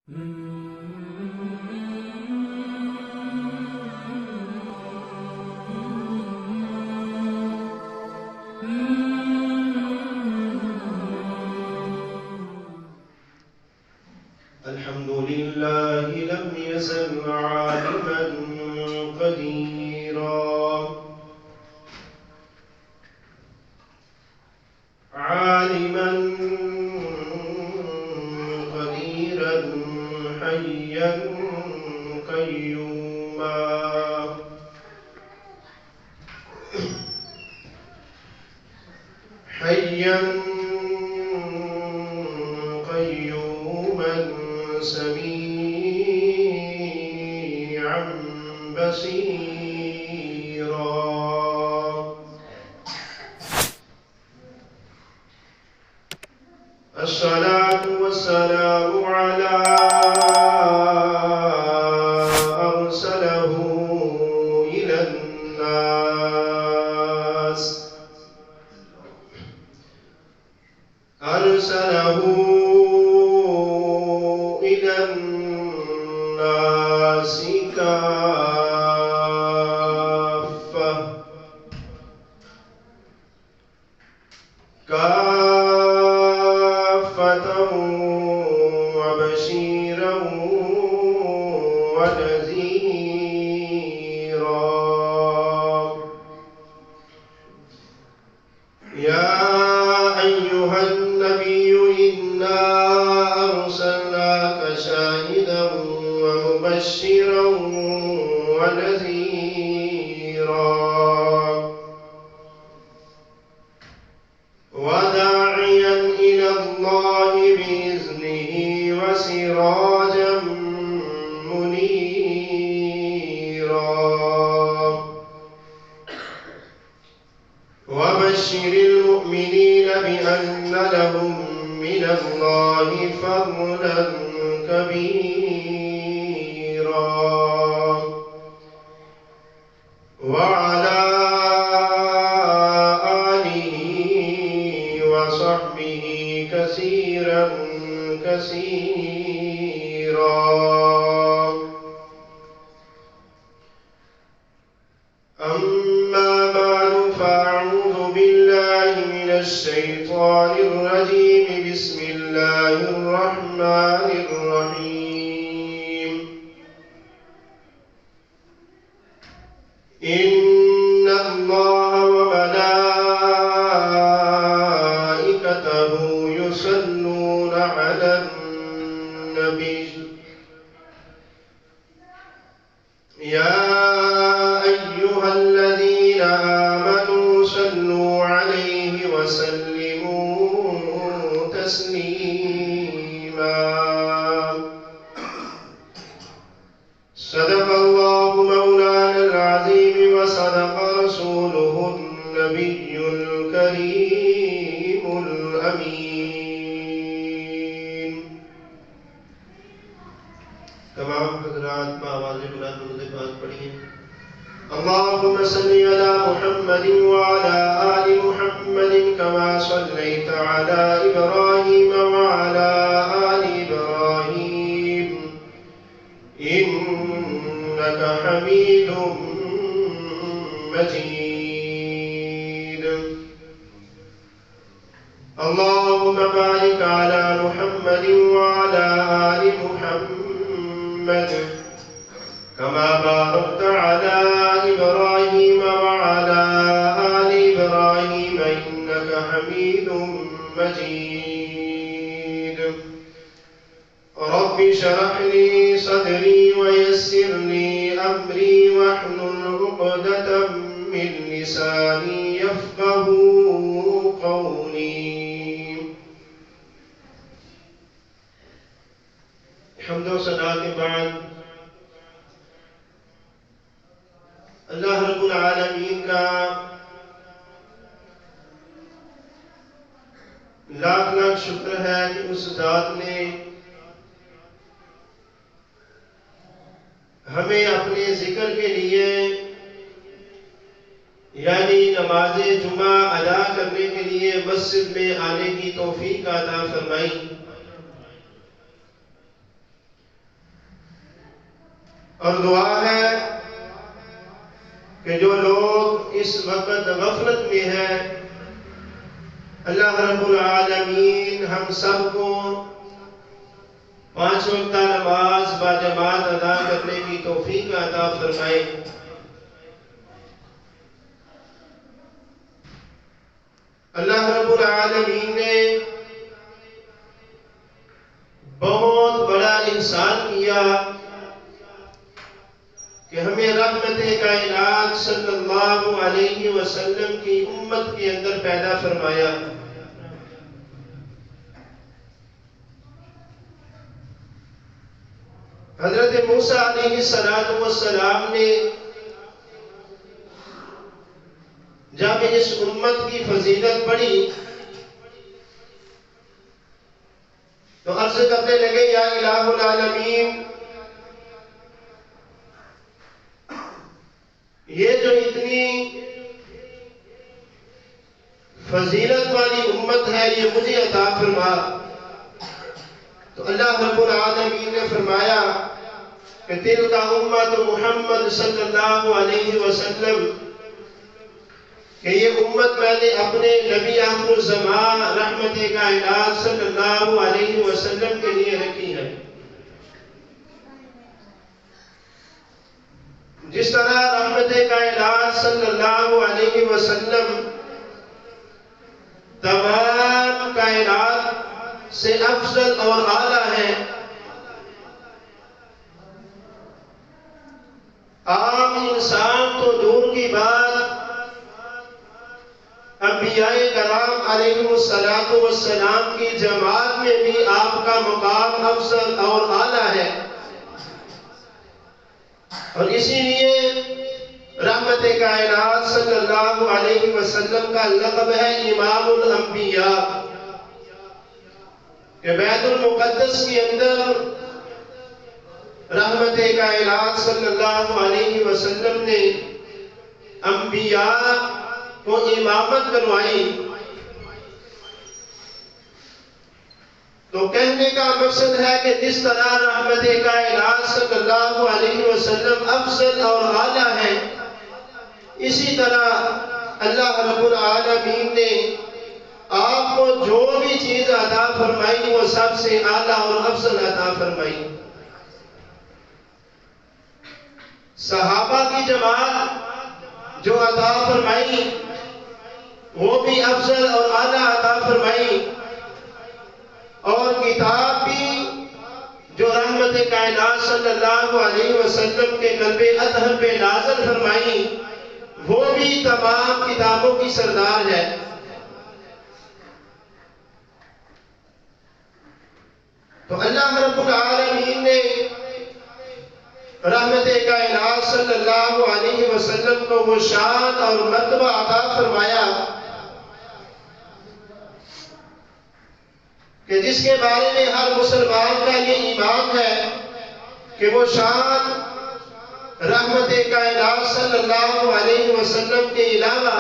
الحمد لله لم يزل عالما قديرا عالما قديرا حيا قيوما حيا قيوما سميعا بصيرا الصلاة والسلام على أرسله إلى الناس أرسله إلى الناس كافة وبشيرا ونذيرا يا أيها النبي إنا أرسلناك شاهدا ومبشرا ونذيرا وداعيا إلى الله بإذنه وسراجا منيرا وبشر المؤمنين بأن لهم من الله فضلا كبيرا وعلى آله وصحبه كثيرا كثيرا أما بعد فأعوذ بالله من الشيطان الرجيم بسم الله الرحمن الرحيم إن الله وملائكته يصلون على النبي يا أيها الذين آمنوا صلوا عليه وسلموا تسليما صدق الله مولانا العظيم وصدق رسوله النبي الكريم الأمين تمام حضرات بآواز بلند درود پاک پڑھیے اللهم صل على محمد وعلى آل محمد كما صليت على إبراهيم وعلى آل إبراهيم إنك حميد مجيد اللهم بارك على محمد وعلى آل محمد كما باركت على إبراهيم وعلى آل إبراهيم إنك حميد مجيد رب اشرح لي صدري ويسر لي أمري واحلل عقدة من لساني يفقهوا قولي حمد و ثنا کے بعد اللہ رب العالمین کا لاکھ لاکھ شکر ہے کہ اس ذات نے ہمیں اپنے ذکر کے لیے یعنی نماز جمعہ ادا کرنے کے لیے مسجد میں آنے کی توفیق عطا فرمائی. اور دعا ہے کہ جو لوگ اس وقت غفلت میں ہیں، اللہ رب العالمین ہم سب کو 5 وقتہ نماز باجماعت ادا کرنے کی توفیق عطا فرمائے۔ اللہ رب العالمین نے بہت بڑا احسان کیا کہ ہمیں رحمت کائنات صلی اللہ علیہ وسلم کی امت کے اندر پیدا فرمایا۔ حضرت موسیٰ علیہ السلام نے جب اس امت کی فضیلت پڑھی تو عرض کرنے لگے، یا الہ العالمین، یہ جو اتنی فضیلت والی امت ہے یہ مجھے عطا فرما۔ تو اللہ رب العالمین نے فرمایا کہ تلک امت محمد صلی اللہ علیہ وسلم، کہ یہ امت میں نے اپنے نبی آخر الزمان رحمت کائنات صلی اللہ علیہ وسلم کے لیے رکھی ہے۔ جس طرح رحمت کائنات صلی اللہ علیہ وسلم تمام کائنات سے افضل اور اعلیٰ ہے، عام انسان تو دور کی بات، انبیاء کرام علیہ السلام کی جماعت میں بھی آپ کا مقام افضل اور اعلیٰ ہے، اور اسی لیے رحمت کائنات صلی اللہ علیہ وسلم کا لقب ہے امام الانبیاء، کہ بیت المقدس کے اندر رحمت کائنات صلی اللہ علیہ وسلم نے انبیاء کو امامت کروائی۔ تو کہنے کا مقصد ہے کہ جس طرح رحمت کائنات صلی اللہ علیہ وسلم افضل اور اعلیٰ ہے، اسی طرح اللہ رب العالمین نے آپ کو جو بھی چیز عطا فرمائی وہ سب سے اعلیٰ اور افضل عطا فرمائی۔ صحابہ کی جماعت جو عطا فرمائی وہ بھی افضل اور اعلیٰ عطا فرمائی، اور کتاب بھی جو رحمت کائنات صلی اللہ علیہ وسلم کے قلب اطہر پہ نازل فرمائی وہ بھی تمام کتابوں کی سردار ہے۔ تو اللہ رب العالمین نے رحمت کائنات صلی اللہ علیہ وسلم کو وہ شان اور مرتبہ عطا فرمایا کہ جس کے بارے میں ہر مسلمان کا یہ ایمان ہے کہ وہ شان رحمت کائنات صلی اللہ علیہ وسلم کے علاوہ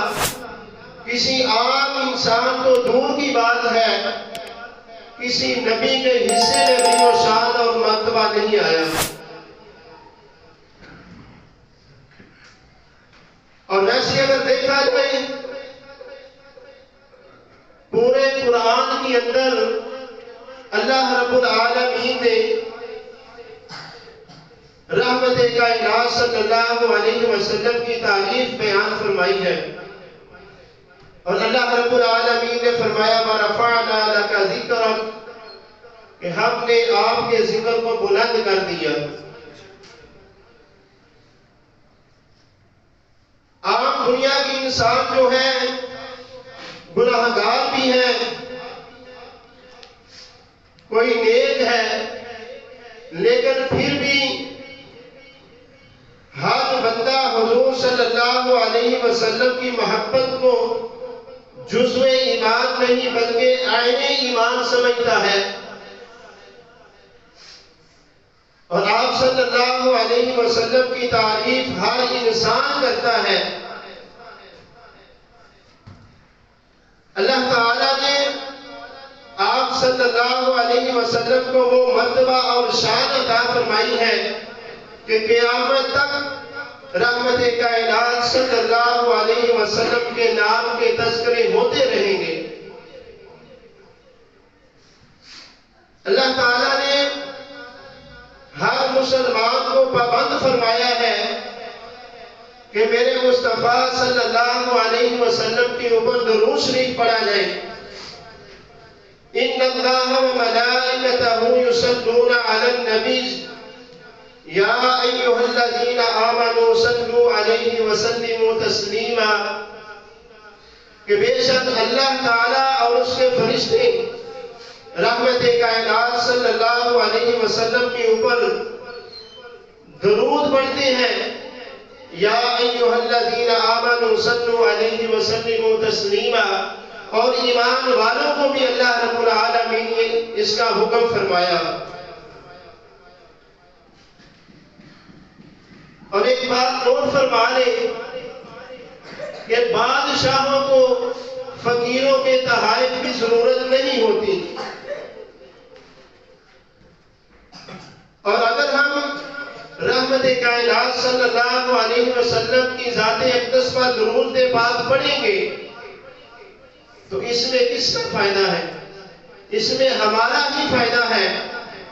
کسی عام انسان تو دور کی بات ہے، کسی نبی کے حصے میں بھی وہ شان اور مرتبہ نہیں آیا۔ اور ویسے اگر دیکھا جائے پورے قرآن کے اندر اللہ رب العالمین نے رحمت کائنات صلی اللہ علیہ وسلم کی تعریف بیان فرمائی ہے، اور اللہ رب العالمین نے فرمایا وَرَفَعْنَا لَكَ ذِكْرَكَ، کہ ہم نے آپ کے ذکر کو بلند کر دیا۔ عام دنیا کی انسان جو ہے گناہگار بھی ہے، کوئی نیک ہے، لیکن پھر بھی ہر بندہ حضور صلی اللہ علیہ وسلم کی محبت کو جزو ایمان نہیں بلکہ عین ایمان سمجھتا ہے، اور آپ صلی اللہ علیہ وسلم کی تعریف ہر انسان کرتا ہے۔ اللہ تعالیٰ نے آپ صلی اللہ علیہ وسلم کو وہ مرتبہ اور شان عطا فرمائی ہے کہ قیامت تک رحمت کائنات صلی اللہ علیہ وسلم کے نام کے تذکرے ہوتے رہیں گے۔ اللہ تعالیٰ نے ہر مسلمان کو پابند فرمایا ہے کہ میرے مصطفیٰ صلی اللہ علیہ وسلم کے اوپر درود شریف پڑھا جائے۔ ان اللہ وملائکتہ یصلون علی النبی یا ایھا الذین آمنوا صلوا علیہ وسلموا تسلیما، کہ بے شک اللہ تعالیٰ اور اس کے فرشتے رحمت کائنات صلی اللہ علیہ وسلم کے اوپر درود پڑھتے ہیں۔ یا ایھا الذین آمنوا صلوا علیہ وسلموا تسلیما، اور ایمان والوں کو بھی اللہ رب العالمین نے اس کا حکم فرمایا۔ اور ایک بات نوٹ فرما لیں کہ بادشاہوں کو فقیروں کے تحائف کی ضرورت نہیں ہوتی، اور اگر ہم رحمت کائنات صلی اللہ علیہ وسلم کی ذات اقدس پر درود پاک پڑھیں گے تو اس میں کس کا فائدہ ہے؟ اس میں ہمارا ہی فائدہ ہے۔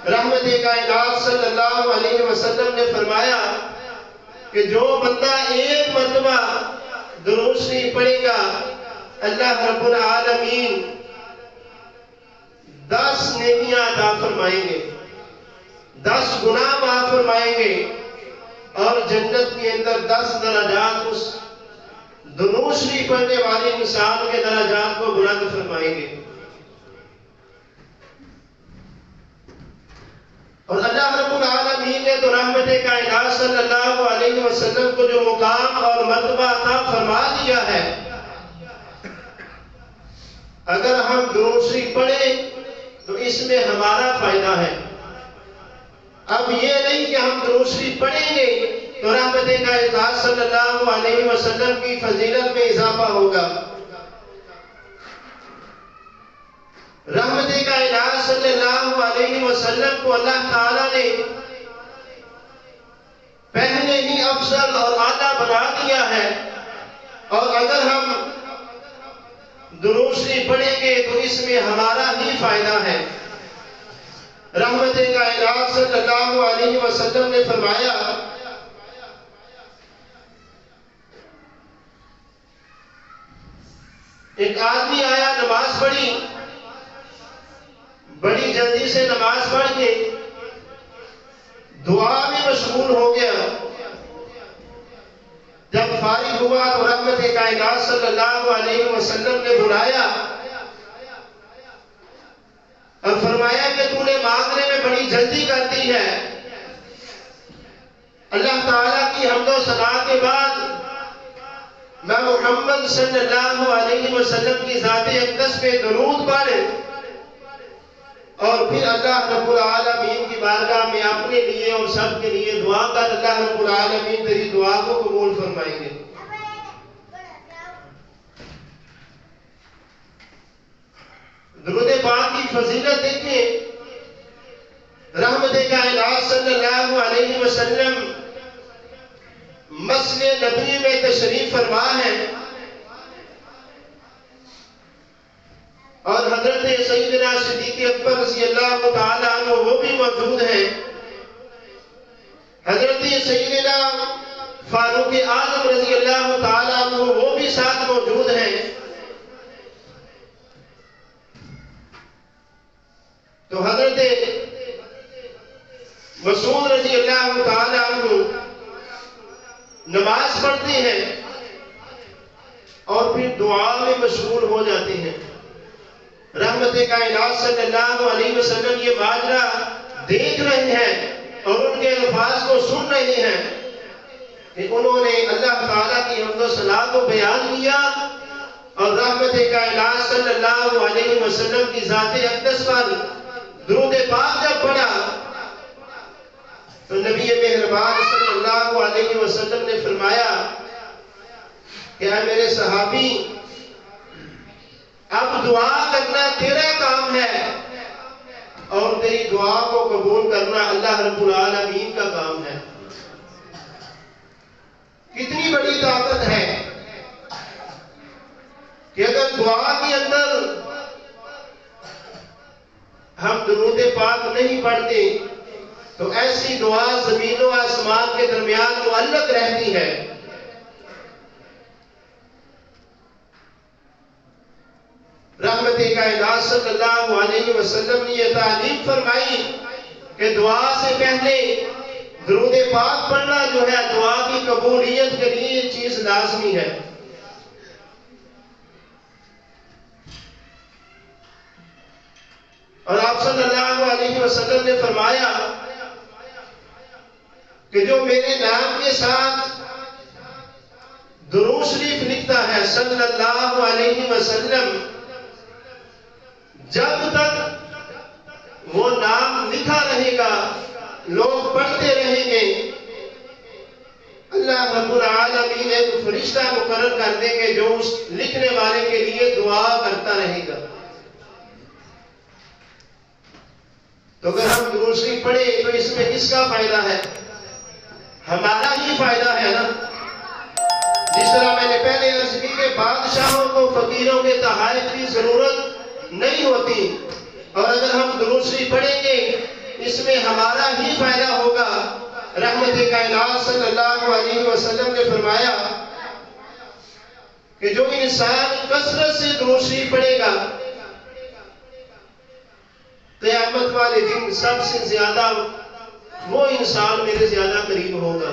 رحمت کائنات صلی اللہ علیہ وسلم نے فرمایا کہ جو بندہ ایک مرتبہ درود شریف پڑھے گا، اللہ رب العالمین 10 نیکیاں عطا فرمائیں گے، 10 گناہ معاف فرمائیں گے، اور جنت کے اندر 10 درجات اس درود شریف پڑھنے والے انسان کے درجات کو بلند فرمائیں گے۔ اور اللہ رب العالمین نے تو رحمت کائنات صلی اللہ علیہ وسلم کو جو مقام اور مرتبہ عطا فرما دیا ہے، اگر ہم درود شریف پڑھیں تو اس میں ہمارا فائدہ ہے۔ اب یہ نہیں کہ ہم درود شریف پڑھیں گے تو رحمت کائنات صلی اللہ علیہ وسلم کی فضیلت میں اضافہ ہوگا۔ رحمت کائنات صلی اللہ علیہ وسلم کو اللہ تعالیٰ نے پہلے ہی افضل اور اعلیٰ بنا دیا ہے، اور اگر ہم درود شریف پڑھیں گے تو اس میں ہمارا ہی فائدہ ہے۔ رحمت کائنات صلی اللہ علیہ وسلم نے فرمایا ایک آدمی آیا، نماز پڑھی، بڑی جلدی سے نماز پڑھ کے دعا میں مشغول ہو گیا۔ جب فارغ ہوا تو رحمت کائنات صلی اللہ علیہ وسلم نے بلایا اور فرمایا کہ تو نے مانگنے میں بڑی جلدی کرتی ہے۔ اللہ تعالیٰ کی حمد و ثنا کے بعد میں محمد صلی اللہ علیہ وسلم کی ذات اقدس پہ درود پڑھ اور پھر اللہ رب العالمین کی بارگاہ میں اپنے لیے اور سب کے لیے دعا کر، اللہ رب العالمین تیری دعا کو قبول فرمائیں گے۔ درود پاک کی فضیلت دیکھیں، رحمت کائنات صلی اللہ علیہ وسلم مسجد نبوی میں تشریف فرما ہے، اور حضرت سیدنا صدیق اکبر رضی اللہ تعالیٰ عنہ وہ بھی موجود ہیں، حضرت سیدنا فاروق اعظم رضی اللہ تعالیٰ عنہ وہ بھی ساتھ موجود ہیں۔ تو حضرت مسعود رضی اللہ تعالیٰ عنہ نماز پڑھتے ہیں اور پھر دعا میں مشغول ہو جاتے ہیں۔ رحمت کائنات صلی اللہ علیہ وسلم یہ ماجرا دیکھ رہے ہیں اور ان کے الفاظ کو سن رہے ہیں کہ انہوں نے اللہ تعالیٰ کی حمد و ثنا کو بیان کیا، اور رحمت کائنات صلی اللہ علیہ وسلم کی ذات اقدس پر درود پاک جب پڑھا تو نبی مہربان صلی اللہ علیہ وسلم نے فرمایا کہ اے میرے صحابی، اب دعا کرنا تیرا کام ہے اور تیری دعا کو قبول کرنا اللہ رب العالمین کا کام ہے۔ نہیں پڑھتے تو ایسی دعا زمین و آسمان کے درمیان معلق رہتی ہے۔ رحمت کائنات صلی اللہ علیہ وسلم نے یہ تعلیم فرمائی کہ دعا سے پہلے درود پاک پڑھنا جو ہے دعا کی قبولیت کے لیے یہ چیز لازمی ہے۔ اور آپ صلی اللہ علیہ وسلم نے فرمایا کہ جو میرے نام کے ساتھ درود شریف لکھتا ہے صلی اللہ علیہ وسلم، جب تک وہ نام لکھا رہے گا لوگ پڑھتے رہیں گے، اللہ رب العالمین ایک فرشتہ مقرر کر دیں گے جو اس لکھنے والے کے لیے دعا کرتا رہے گا۔ تو اگر ہم درود شریف پڑھیں تو اس میں کس کا فائدہ ہے؟ ہمارا ہی فائدہ ہے نا۔ جس طرح میں نے پہلے عرض کی کہ بادشاہوں کو فقیروں کے تحائف کی ضرورت نہیں ہوتی، اور اگر ہم درود شریف پڑھیں گے اس میں ہمارا ہی فائدہ ہوگا۔ رحمت کائنات صلی اللہ علیہ وسلم نے فرمایا کہ جو انسان کثرت سے درود شریف پڑھے گا قیامت والے دن سب سے زیادہ وہ انسان میرے زیادہ قریب ہوگا۔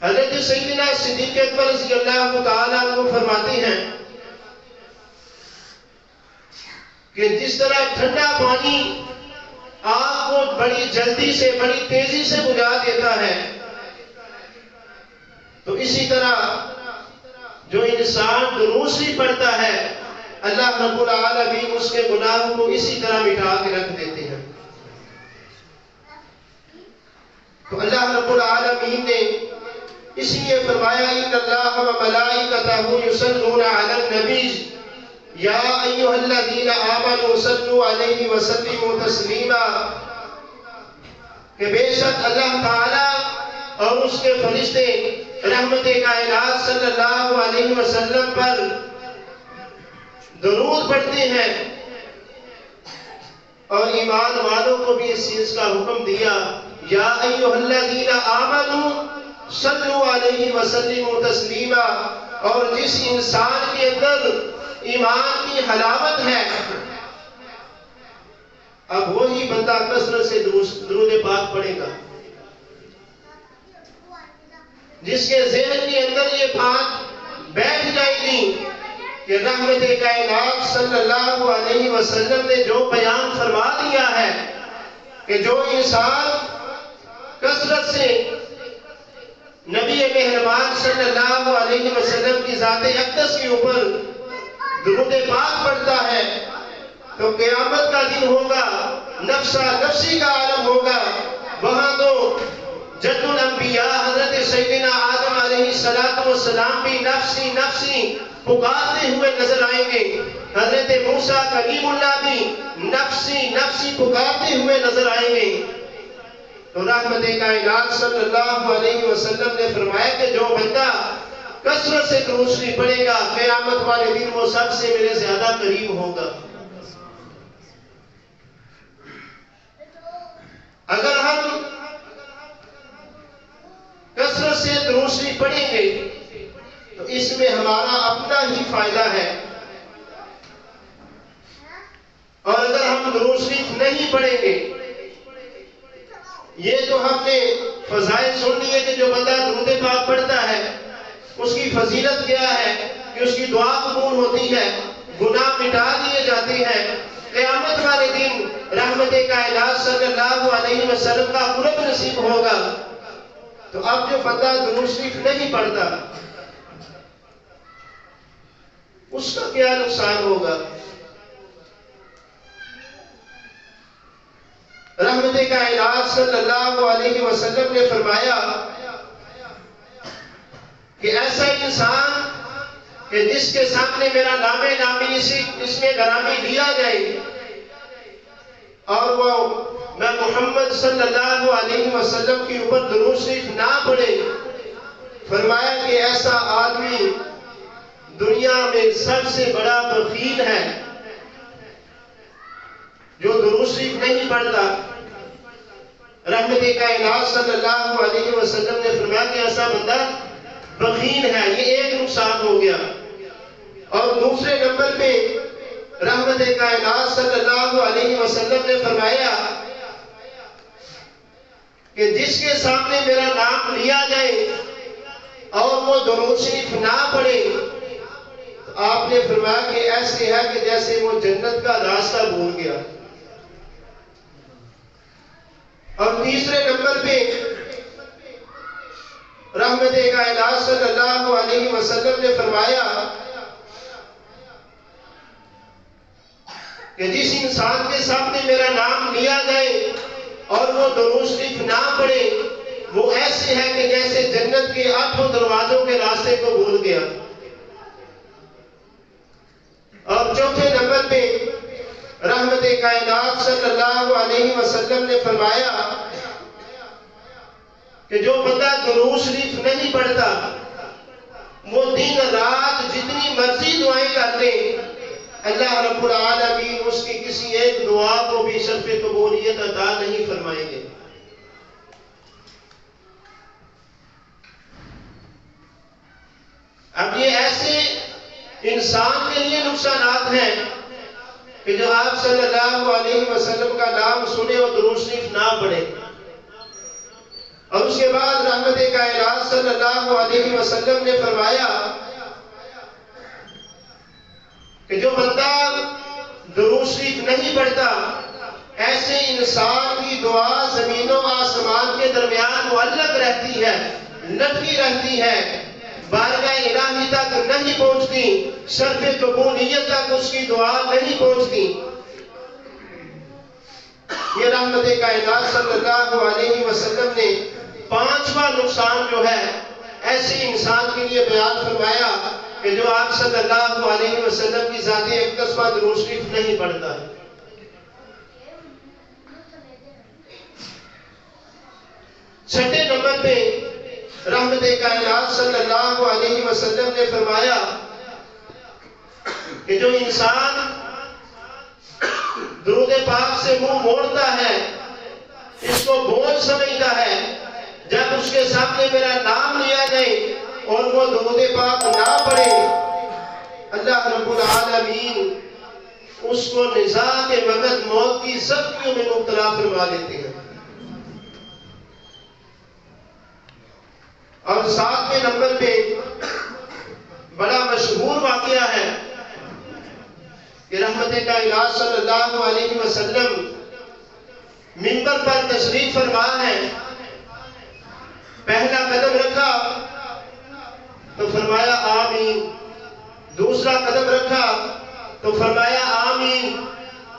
حضرت سیدنا صدیق اکبر رضی اللہ تعالیٰ عنہ فرماتے ہیں کہ جس طرح ٹھنڈا پانی آگ کو بڑی جلدی سے بڑی تیزی سے بجھا دیتا ہے، تو اسی طرح جو انسان درود شریف پڑھتا ہے اللہ رب العالمین اس کے گناہوں کو اسی طرح مٹا کے رکھ دیتے ہیں۔ تو اللہ رب العالمین نے اسی لیے فرمایا ان اللہ و ملائکتہ یصلون علی النبی یا ایھا الذین آمنوا صلوا علیہ وسلموا تسلیما، کہ بے شک اللہ تعالی اور اس کے فرشتے رحمت کائنات صلی اللہ علیہ وسلم پر درود پڑھتے ہیں، اور ایمان والوں کو بھی اس چیز کا حکم دیا یا ایھا الذین آمنوا صلوا علیہ وسلموا تسلیما، اور جس انسان کے اندر ایمان کی حلاوت ہے اب وہی بندہ کثرت سے درود پاک پڑھے گا۔ جس کے ذہن کے اندر یہ بات بیٹھ جائے گی کہ رحمت کائنات صلی اللہ علیہ وسلم نے جو بیان فرما دیا ہے کہ جو انسان کثرت سے نبی مہربان صلی اللہ علیہ وسلم کی ذات اقدس کے اوپر درود پاک پڑھتا ہے تو قیامت کا دن ہوگا، نفسا نفسی کا عالم ہوگا، وہاں تو جد الانبیاء حضرت سیدنا آدم علیہ السلام بھی نفسی نفسی پکارتے ہوئے نظر آئیں گے، حضرت موسیٰ کلیم اللہ بھی نفسی نفسی پکارتے ہوئے نظر آئیں گے۔ تو رحمت کائنات صلی اللہ علیہ وسلم نے فرمایا کہ جو بندہ کثرت سے درود شریف پڑھے گا قیامت والے دن وہ سب سے میرے زیادہ قریب ہوگا۔ اگر ہم کثرت سے درود شریف پڑھیں گے تو اس میں ہمارا اپنا ہی فائدہ ہے، اور اگر ہم درود شریف نہیں پڑھیں گے، یہ جو ہم نے فضائل سن لی ہے کہ جو بندہ درود پاک پڑھتا ہے اس کی فضیلت کیا ہے کہ اس کی دعا قبول ہوتی ہے، گناہ مٹا دیے جاتے ہیں، قیامت والے دن رحمت کائنات صلی اللہ علیہ وسلم کا قرب نصیب ہوگا۔ تو اب جو بندہ درود شریف نہیں پڑھتا اس کا کیا نقصان ہوگا؟ رحمت کائنات صلی اللہ علیہ وسلم نے فرمایا کہ ایسا انسان کہ جس کے سامنے میرا نام نامی اس میں گرامی لیا جائے اور وہ میں محمد صلی اللہ علیہ وسلم کے اوپر درود شریف نہ پڑھے، فرمایا کہ ایسا آدمی دنیا میں سب سے بڑا بخیل ہے جو درود شریف نہیں پڑھتا۔ رحمت کائنات صلی اللہ علیہ وسلم نے فرمایا کہ ایسا بندہ بخیل ہے، یہ ایک نقصان ہو گیا۔ اور دوسرے نمبر پہ رحمت کائنات صلی اللہ علیہ وسلم نے فرمایا کہ جس کے سامنے میرا نام لیا جائے اور وہ درود شریف نہ پڑھے، تو آپ نے فرمایا کہ ایسے ہے کہ جیسے وہ جنت کا راستہ بھول گیا۔ اور تیسرے نمبر پہ رحمت کائنات صلی اللہ علیہ وسلم نے فرمایا کہ جس انسان کے سامنے میرا نام لیا جائے اور وہ درود شریف نہ پڑھے، وہ ایسے ہے کہ جیسے جنت کے 8 دروازوں کے راستے کو بھول گیا۔ اور چوتھے نمبر پہ رحمت کائنات صلی اللہ علیہ وسلم نے فرمایا کہ جو بندہ درود شریف نہیں پڑھتا، وہ دن رات جتنی مرضی دعائیں کر لے، اللہ رب العالمین اس کی کسی ایک دعا کو بھی شرف قبولیت عطا نہیں فرمائیں گے۔ اب یہ ایسے انسان کے لیے نقصانات ہیں کہ جو آپ صلی اللہ علیہ وسلم کا نام سنے اور درود شریف نہ پڑھے۔ اور اس کے بعد رحمت کائنات صلی اللہ علیہ وسلم نے فرمایا کہ جو بندہ درود شریف نہیں پڑھتا، ایسے انسان کی دعا زمین و آسمان کے درمیان معلق رہتی ہے، لٹکی رہتی ہے، بارگاہ الہی تک نہیں پہنچتی، شرف قبولیت تک اس کی دعا نہیں پہنچتی۔ یہ رحمت کائنات صلی اللہ علیہ وسلم نے 5واں نقصان جو ہے ایسے انسان کے لیے بیان فرمایا کہ جو آپ صلی اللہ علیہ وسلم کی ذات اقدس پر درود شریف نہیں پڑھتا ہے۔ چھٹے نمبر پہ رحمت کائنات صلی اللہ علیہ وسلم نے فرمایا کہ جو انسان درود پاک سے منہ موڑتا ہے، اس کو بوجھ سمجھتا ہے، جب اس کے سامنے میرا نام لیا جائے اور وہ درود پاک نہ پڑھے، اللہ رب العالمین اس کو نزا کے وقت موت کی سختیوں میں مبتلا فرما لیتے ہیں۔ اور 7ویں نمبر پہ بڑا مشہور واقعہ ہے کہ رحمت کائنات صلی اللہ علیہ وسلم منبر پر تشریف فرما ہے، پہلا قدم رکھا تو فرمایا آمین، دوسرا قدم رکھا تو فرمایا آمین،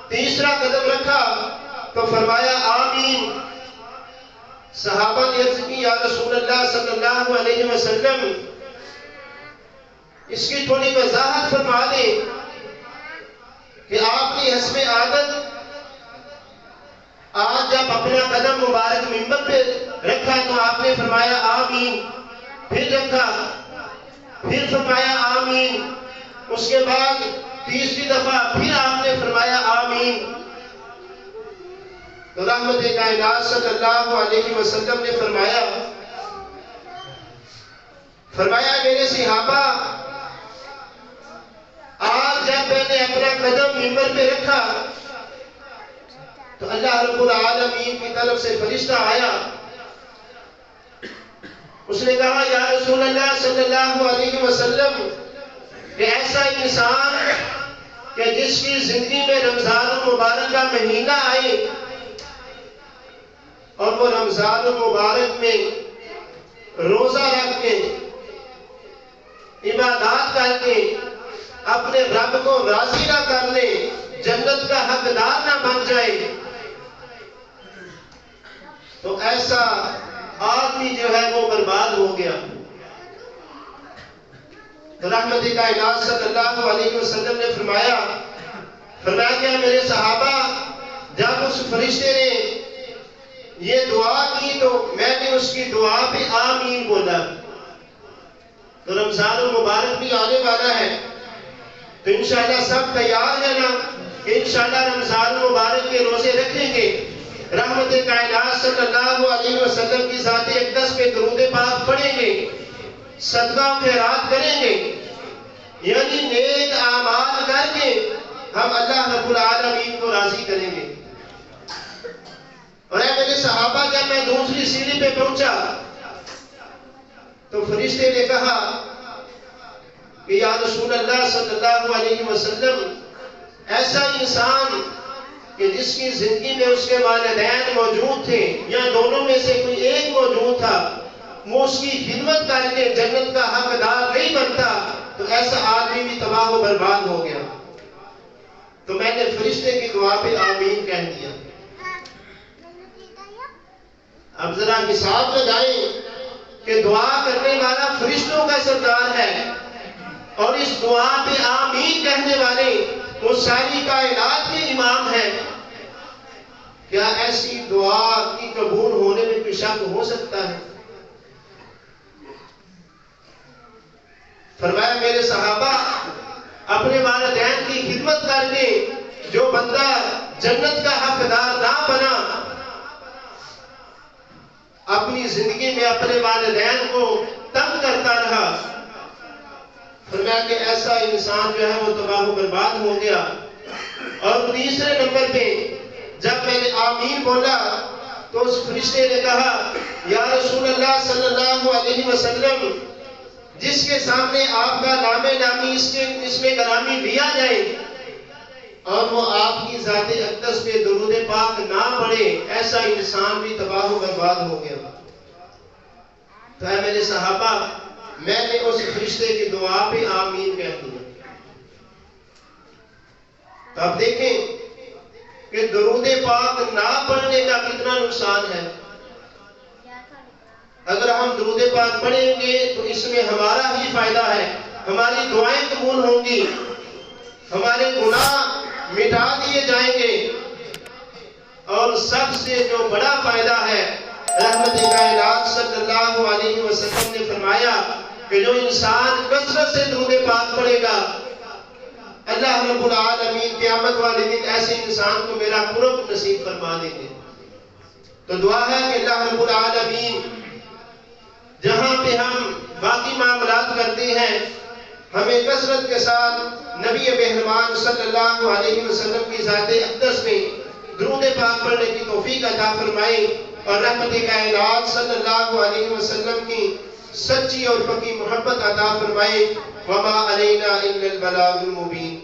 تیسرا قدم رکھا تو فرمایا آمین۔ صحابہ نے عرض کی یا رسول اللہ صلی اللہ علیہ وسلم اس کی تھوڑی وضاحت فرما دیں کہ آپ نے حسب عادت آج جب اپنا قدم مبارک منبر پہ رکھا تو آپ نے فرمایا آمین، پھر رکھا، پھر فرمایا آمین، اس کے بعد تیسری دفعہ پھر آپ نے فرمایا آمین۔ تو رحمت کائنات صلی اللہ علیہ وسلم نے فرمایا میرے صحابہ، آج جب میں نے اپنا قدم منبر پہ رکھا تو اللہ رب العالمین کی طرف سے فرشتہ آیا، اس نے کہا یا رسول اللہ صلی اللہ علیہ وسلم کہ ایسا انسان کہ جس کی زندگی میں رمضان المبارک کا مہینہ آئے اور وہ رمضان المبارک میں روزہ رکھ کے عبادات کر کے اپنے رب کو راضی نہ کر لے، جنت کا حقدار نہ بن جائے، تو ایسا آدمی جو ہے وہ برباد ہو گیا۔ تو رحمت کائنات صلی اللہ علیہ وسلم نے فرمایا کہ میرے صحابہ، جب اس فرشتے نے یہ دعا کی تو میں نے اس کی دعا پہ آمین بولا۔ تو رمضان المبارک بھی آنے والا ہے، تو انشاءاللہ سب تیار ہے نا؟ انشاءاللہ رمضان المبارک کے روزے رکھیں گے، رحمت کائنات صلی اللہ علیہ وسلم کی ذات اقدس پہ درود پاک پڑھیں گے، صدقہ و خیرات کریں گے، یعنی نیک اعمال کر کے ہم اللہ رب العالمین کو راضی کریں گے۔ اور اے میرے صحابہ، جب میں دوسری سیڑھی پہ پہنچا تو فرشتے نے کہا کہ یا رسول اللہ صلی اللہ علیہ وسلم، ایسا انسان کہ جس کی زندگی میں اس کے والدین موجود تھے یا دونوں میں سے کوئی ایک موجود تھا، وہ اس کی خدمت کر کے جنت کا حقدار نہیں بنتا، تو ایسا آدمی بھی تباہ و برباد ہو گیا۔ تو میں نے فرشتے کی دعا پہ آمین کہہ دیا۔ اب ذرا حساب لگائیں کہ دعا کرنے والا فرشتوں کا سردار ہے، اور اس دعا پہ آمین کہنے والے وہ ساری کائنات کے امام ہیں۔ کیا ایسی دعا کی قبول ہونے میں کوئی شک ہو سکتا ہے؟ فرمایا میرے صحابہ، اپنے والدین کی خدمت کر کے جو بندہ جنت کا حقدار نہ بنا، اپنی زندگی میں اپنے والدین کو تنگ کرتا رہا، فرمایا کہ ایسا انسان جو ہے وہ تباہ و برباد ہو گیا۔ اور تیسرے نمبر پہ جب میں نے آمین بولا تو اس فرشتے نے کہا یا رسول اللہ صلی اللہ علیہ وسلم، جس کے سامنے آپ کا نام نامی اس میں گرامی لیا جائے اور وہ آپ کی ذات اقدس پہ درود پاک نہ پڑھے، ایسا انسان بھی تباہ و برباد ہو گیا۔ تو اے میرے صحابہ، میں نے اس فرشتے کی دعا پہ آمین کہہ دیا۔ تو اب دیکھیں کہ درود پاک نہ پڑھنے کا کتنا نقصان ہے۔ اگر ہم درود پاک پڑھیں گے تو اس میں ہمارا ہی فائدہ ہے، ہماری دعائیں قبول ہوں گی، ہمارے گناہ مٹا دیے جائیں گے، اور سب سے جو بڑا فائدہ ہے، رحمت کائنات صلی اللہ علیہ وسلم نے فرمایا کہ جو انسان کثرت سے درود پاک پڑھے گا، اللہ رب العالمین قیامت والے دن ایسے انسان کو میرا قرب نصیب فرما دیں گے۔ تو دعا ہے کہ اللہ رب العالمین جہاں پہ ہم باقی معاملات کرتے ہیں، ہمیں کثرت کے ساتھ نبی مہربان صلی اللہ علیہ وسلم کی ذات اقدس میں درود پاک پڑھنے کی توفیق عطا فرمائے، اور رحمت کائنات صلی اللہ علیہ وسلم کی سچی اور پکی محبت عطا فرمائے۔ وما علینا الا البلاغ المبین۔